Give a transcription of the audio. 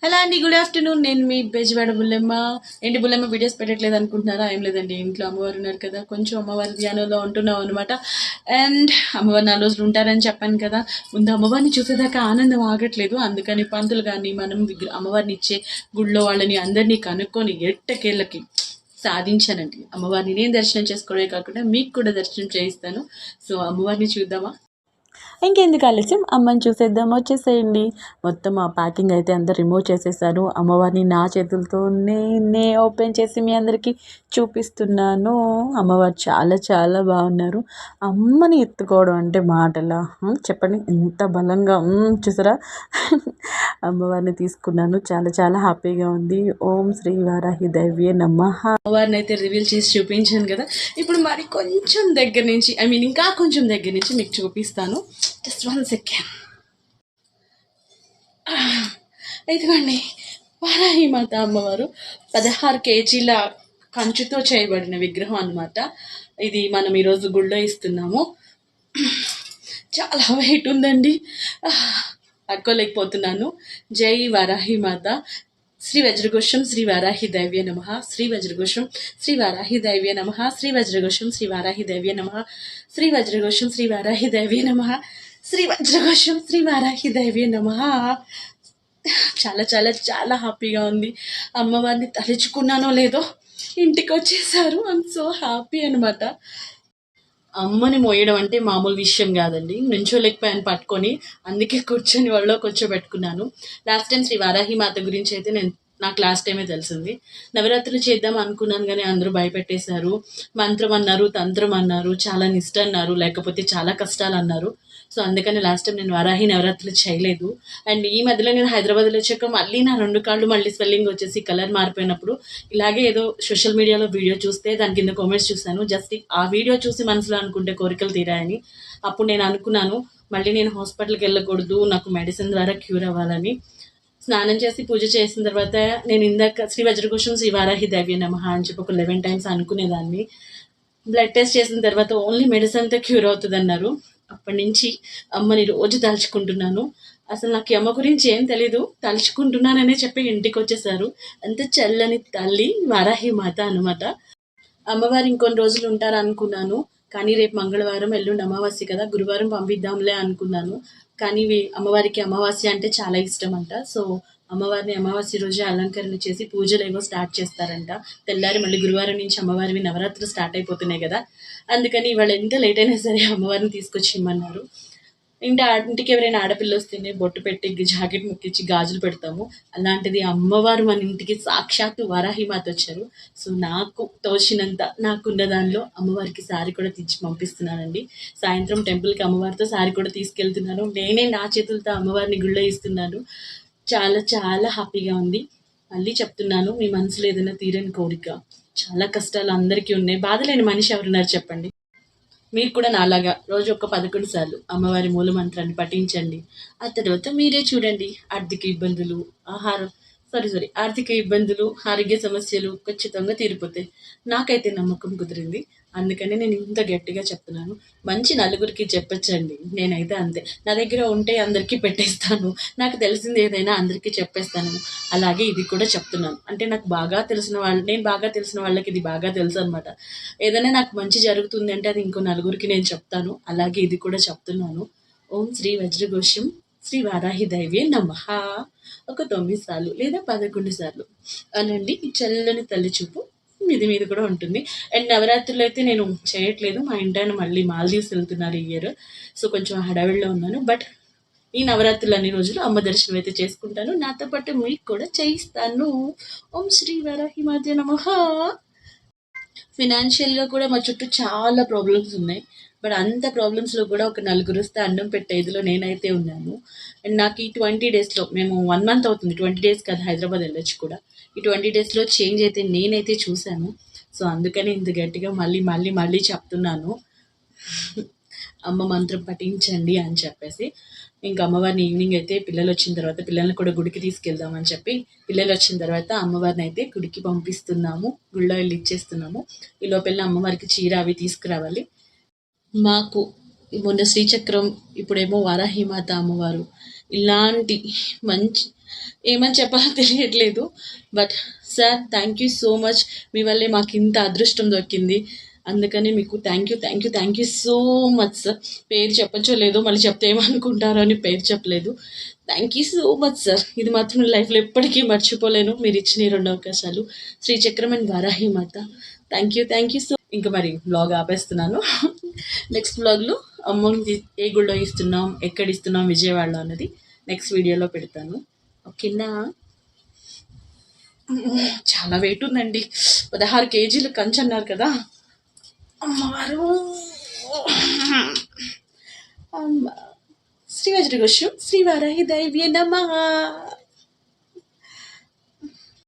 Hello అండి, good afternoon. నేను మీ బెజవాడ బుల్లెమ్మ. ఏంటి బుల్లెమ్మ వీడియోస్ పెట్టట్లేదు అనుకుంటున్నారా? ఏం లేదండి, ఇంట్లో అమ్మవారు ఉన్నారు కదా, కొంచెం అమ్మవారి ధ్యానంలో ఉంటున్నాం అనమాట. అండ్ అమ్మవారు 4 రోజులు ఉంటారని చెప్పాను కదా. ముందు అమ్మవారిని చూసేదాకా ఆనందం ఆగట్లేదు. అందుకని పంతులు కానీ మనం అమ్మవారిని ఇచ్చే గుళ్ళో వాళ్ళని అందరినీ కనుక్కొని ఎట్టకేళ్ళకి సాధించానండి. అమ్మవారిని నేను దర్శనం చేసుకోవడమే కాకుండా మీకు కూడా దర్శనం చేయిస్తాను. సో అమ్మవారిని చూద్దామా? ఇంకెందుకు ఆలస్యం, అమ్మని చూసేద్దాం, వచ్చేసేయండి. మొత్తం ఆ ప్యాకింగ్ అయితే అంతా రిమూవ్ చేసేసాను. అమ్మవారిని నా చేతులతో నేనే ఓపెన్ చేసి మీ అందరికీ చూపిస్తున్నాను. అమ్మవారు చాలా చాలా బాగున్నారు. అమ్మని ఎత్తుకోవడం అంటే మాటలా? చెప్పండి, ఎంత బలంగా చూసారా? అమ్మవారిని తీసుకున్నాను. చాలా చాలా హ్యాపీగా ఉంది. ఓం శ్రీ వారాహి దైవ్యే నమః. అమ్మవారిని అయితే రివీల్ చేసి చూపించాను కదా. ఇప్పుడు మరి కొంచెం దగ్గర నుంచి, ఇంకా కొంచెం దగ్గర నుంచి మీకు చూపిస్తాను. Just 1 second. ఇదిగోండి, వారాహి మాత అమ్మవారు 16 కేజీల కంచుతో చేయబడిన విగ్రహం అన్నమాట. ఇది మనం ఈరోజు గుళ్ళో ఇస్తున్నాము. చాలా వెయిట్ ఉందండి, పట్టుకోలేకపోతున్నాను. జై వారాహి మాత. శ్రీ వజ్రఘోషం శ్రీ వారాహి దైవ్య నమః. శ్రీ వజ్రఘోషం శ్రీ వారాహి దైవ్య నమః. శ్రీ వజ్రఘోషం శ్రీ వారాహి దైవ్య నమః. శ్రీ వజ్రఘోషం శ్రీ వారాహి దైవ్య నమః. శ్రీ వజ్రఘోషం శ్రీ వారాహి దైవ్య నమః. చాలా చాలా చాలా హ్యాపీగా ఉంది. అమ్మవారిని తలుచుకున్నానో లేదో ఇంటికి వచ్చేసారు. ఐఎమ్ సో హ్యాపీ అనమాట. అమ్మని మోయడం అంటే మామూలు విషయం కాదండి. నుంచోలేకపోయాను పట్టుకొని, అందుకే కూర్చొని వాళ్ళలో కూర్చోబెట్టుకున్నాను. లాస్ట్ టైం శ్రీ వారాహి మాత గురించి అయితే నాకు లాస్ట్ టైమే తెలిసింది. నవరాత్రులు చేద్దాం అనుకున్నాను కానీ అందరూ భయపెట్టేశారు. మంత్రం అన్నారు, తంత్రం అన్నారు, చాలా నిష్ట అన్నారు, లేకపోతే చాలా కష్టాలు అన్నారు. సో అందుకని లాస్ట్ టైం నేను వారాహి నవరాత్రులు చేయలేదు. అండ్ ఈ మధ్యలో నేను హైదరాబాద్లో వచ్చాక మళ్ళీ నా 2 కాళ్ళు మళ్ళీ స్వెల్లింగ్ వచ్చేసి కలర్ మారిపోయినప్పుడు ఇలాగే ఏదో సోషల్ మీడియాలో వీడియో చూస్తే దాని కింద కామెంట్స్ చూశాను. జస్ట్ ఆ వీడియో చూసి మనసులో అనుకుంటే కోరికలు తీరాయని. అప్పుడు నేను అనుకున్నాను, మళ్ళీ నేను హాస్పిటల్కి వెళ్ళకూడదు, నాకు మెడిసిన్ ద్వారా క్యూర్ అవ్వాలని. స్నానం చేసి పూజ చేసిన తర్వాత నేను ఇందాక శ్రీ వజ్రఘోషం శ్రీ వారాహి దైవ్య నమః అని చెప్పి ఒక 11 టైమ్స్ అనుకునేదాన్ని. బ్లడ్ టెస్ట్ చేసిన తర్వాత ఓన్లీ మెడిసిన్తో క్యూర్ అవుతుంది అన్నారు. అప్పటి నుంచి అమ్మని రోజు తలుచుకుంటున్నాను. అసలు నాకు అమ్మ గురించి ఏం తెలీదు, తలుచుకుంటున్నాననే చెప్పి ఇంటికి వచ్చేసారు. అంత చల్లని తల్లి వారాహి మాత అనమాట. అమ్మవారు ఇంకొన్ని రోజులు ఉంటారు అనుకున్నాను, కానీ రేపు మంగళవారం, ఎల్లుండి అమావాస్య కదా, గురువారం పంపిద్దాంలే అనుకున్నాను. కానీ అమ్మవారికి అమావాస్య అంటే చాలా ఇష్టం అంట. సో అమ్మవారిని అమావాస్య రోజే అలంకరణ చేసి పూజలు ఏవో స్టార్ట్ చేస్తారంట. తెల్లారి మళ్ళీ గురువారం నుంచి అమ్మవారివి నవరాత్రులు స్టార్ట్ అయిపోతున్నాయి కదా, అందుకని ఇవాళ ఎంత లేట్ అయినా సరే అమ్మవారిని తీసుకొచ్చి ఇమ్మన్నారు. ఇంటికి ఎవరైనా ఆడపిల్ల వస్తేనే బొట్టు పెట్టి జాకెట్ ముక్కించి గాజులు పెడతాము. అలాంటిది అమ్మవారు మన ఇంటికి సాక్షాత్తు వారాహి మాత వచ్చారు. సో నాకు తోచినంత నాకున్న దానిలో అమ్మవారికి శారీ కూడా తెచ్చి పంపిస్తున్నానండి. సాయంత్రం టెంపుల్కి అమ్మవారితో శారీ కూడా తీసుకెళ్తున్నాను. నేనే నా చేతులతో అమ్మవారిని గుళ్ళో ఇస్తున్నాను. చాలా చాలా హ్యాపీగా ఉంది. మళ్ళీ చెప్తున్నాను, మీ మనసులో ఏదైనా తీరని కోరిక, చాలా కష్టాలు అందరికీ ఉన్నాయి, బాధలేని మనిషి ఎవరున్నారు చెప్పండి? మీరు కూడా నాలాగా రోజు ఒక 11 సార్లు అమ్మవారి మూల మంత్రాన్ని పఠించండి. ఆ తర్వాత మీరే చూడండి, ఆర్థిక ఇబ్బందులు, ఆర్థిక ఇబ్బందులు, ఆరోగ్య సమస్యలు ఖచ్చితంగా తీరిపోతాయి. నాకైతే నమ్మకం కుదిరింది. అందుకని నేను ఇంత గట్టిగా చెప్తున్నాను. మంచి నలుగురికి చెప్పచ్చండి. నేనైతే అంతే, నా దగ్గర ఉంటే అందరికీ పెట్టేస్తాను. నాకు తెలిసింది ఏదైనా అందరికీ చెప్పేస్తాను. అలాగే ఇది కూడా చెప్తున్నాను. అంటే నేను బాగా తెలిసిన వాళ్ళకి ఇది బాగా తెలుసు అనమాట. ఏదైనా నాకు మంచి జరుగుతుంది అంటే అది ఇంకో నలుగురికి నేను చెప్తాను. అలాగే ఇది కూడా చెప్తున్నాను. ఓం శ్రీ వజ్రఘోషం శ్రీ వారాహి దైవ్యే నమః. ఒక 9 సార్లు లేదా 11 సార్లు అనండి. ఈ చల్లని తల్లి చూపు మీద కూడా ఉంటుంది. అండ్ నవరాత్రులు అయితే నేను చేయట్లేదు. మా ఇంటాయన మళ్ళీ మాల్దీవ్స్ వెళ్తున్నారు ఈ ఇయర్. సో కొంచెం హడావిడిలో ఉన్నాను. బట్ ఈ నవరాత్రులు అన్ని రోజులు అమ్మ దర్శనం అయితే చేసుకుంటాను. నాతో పాటు మీకు కూడా చేయిస్తాను. ఓం శ్రీ వారాహి మాతే నమః. ఫినాన్షియల్గా కూడా మా చుట్టూ చాలా ప్రాబ్లమ్స్ ఉన్నాయి. బట్ అంత ప్రాబ్లమ్స్లో కూడా ఒక నలుగురు వస్తే అన్నం పెట్టే ఇదిలో నేనైతే ఉన్నాను. అండ్ నాకు ఈ 20 డేస్లో, మేము 1 మంత్ అవుతుంది, 20 డేస్ కాదు, హైదరాబాద్ వెళ్ళొచ్చు కూడా. ఈ 20 డేస్లో చేంజ్ అయితే నేనైతే చూశాను. సో అందుకని ఇంత గట్టిగా మళ్ళీ మళ్ళీ మళ్ళీ చెప్తున్నాను, అమ్మ మంత్రం పఠించండి అని చెప్పేసి. ఇంకా అమ్మవారిని ఈవినింగ్ అయితే పిల్లలు వచ్చిన తర్వాత పిల్లల్ని కూడా గుడికి తీసుకెళ్దామని చెప్పి పిల్లలు వచ్చిన తర్వాత అమ్మవారిని అయితే గుడికి పంపిస్తున్నాము. గుళ్ళో వెళ్ళి ఇచ్చేస్తున్నాము. ఈ లోపల అమ్మవారికి చీర అవి తీసుకురావాలి. మాకు మొన్న శ్రీచక్రం, ఇప్పుడేమో వారాహిమాత అమ్మవారు, ఇలాంటి మంచి ఏమని చెప్పాలో తెలియట్లేదు. But sir thank you so much. మీ వల్లే మాకు ఇంత అదృష్టం దొరికింది. అందుకని మీకు thank you so much sir. పేరు చెప్పచ్చో లేదో మళ్ళీ చెప్తే ఏమనుకుంటారో అని పేరు చెప్పలేదు. Thank you so much sir. ఇది మాత్రం లైఫ్లో ఎప్పటికీ మర్చిపోలేను. మీరు ఇచ్చిన 2 అవకాశాలు. శ్రీచక్రం and Varahi Mata. Thank you so. ఇంకా మరి బ్లాగ్ ఆపేస్తున్నాను. నెక్స్ట్ బ్లాగ్లో అమౌంట్ ఏ గుళ్ళో ఇస్తున్నాం, ఎక్కడ ఇస్తున్నాం విజయవాడలో అన్నది నెక్స్ట్ వీడియోలో పెడతాను. ఓకేనా? చాలా వెయిట్ ఉందండి. 16 కేజీలు కంచి అన్నారు కదా అమ్మవారు. అమ్మ శ్రీ వజ్రఘోషం శ్రీ వారాహి దైవ్య నమః.